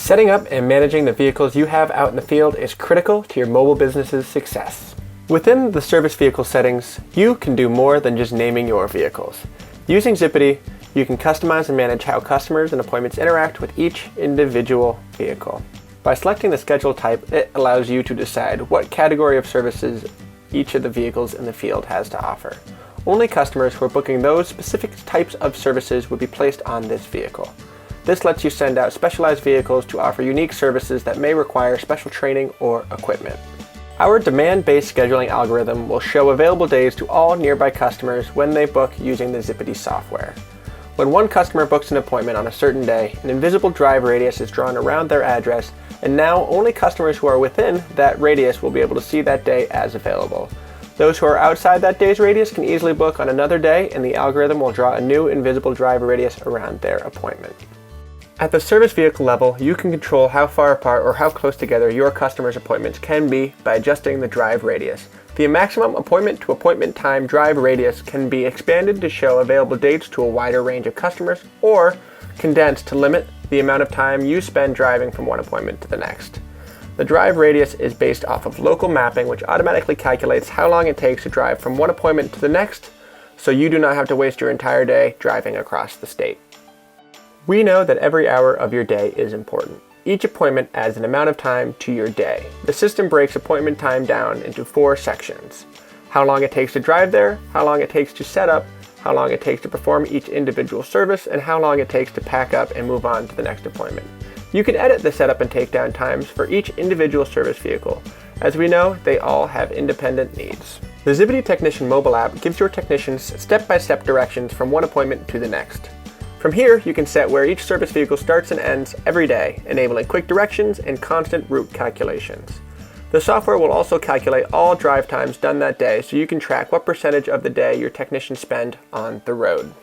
Setting up and managing the vehicles you have out in the field is critical to your mobile business's success. Within the service vehicle settings, you can do more than just naming your vehicles. Using Zippity, you can customize and manage how customers and appointments interact with each individual vehicle. By selecting the schedule type, it allows you to decide what category of services each of the vehicles in the field has to offer. Only customers who are booking those specific types of services will be placed on this vehicle. This lets you send out specialized vehicles to offer unique services that may require special training or equipment. Our demand-based scheduling algorithm will show available days to all nearby customers when they book using the Zippity software. When one customer books an appointment on a certain day, an invisible drive radius is drawn around their address, and now only customers who are within that radius will be able to see that day as available. Those who are outside that day's radius can easily book on another day, and the algorithm will draw a new invisible drive radius around their appointment. At the service vehicle level, you can control how far apart or how close together your customers' appointments can be by adjusting the drive radius. The maximum appointment-to-appointment time drive radius can be expanded to show available dates to a wider range of customers, or condensed to limit the amount of time you spend driving from one appointment to the next. The drive radius is based off of local mapping, which automatically calculates how long it takes to drive from one appointment to the next, so you do not have to waste your entire day driving across the state. We know that every hour of your day is important. Each appointment adds an amount of time to your day. The system breaks appointment time down into 4 sections: how long it takes to drive there, how long it takes to set up, how long it takes to perform each individual service, and how long it takes to pack up and move on to the next appointment. You can edit the setup and takedown times for each individual service vehicle. As we know, they all have independent needs. The Zippity Technician mobile app gives your technicians step-by-step directions from one appointment to the next. From here, you can set where each service vehicle starts and ends every day, enabling quick directions and constant route calculations. The software will also calculate all drive times done that day, so you can track what percentage of the day your technicians spend on the road.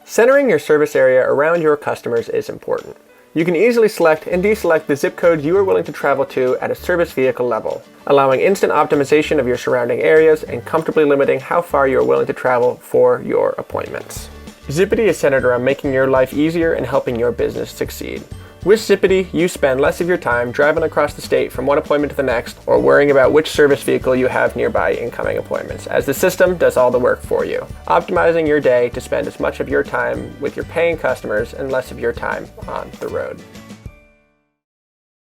Centering your service area around your customers is important. You can easily select and deselect the zip codes you are willing to travel to at a service vehicle level, allowing instant optimization of your surrounding areas and comfortably limiting how far you are willing to travel for your appointments. Zippity is centered around making your life easier and helping your business succeed. With Zippity, you spend less of your time driving across the state from one appointment to the next, or worrying about which service vehicle you have nearby incoming appointments, as the system does all the work for you, optimizing your day to spend as much of your time with your paying customers and less of your time on the road.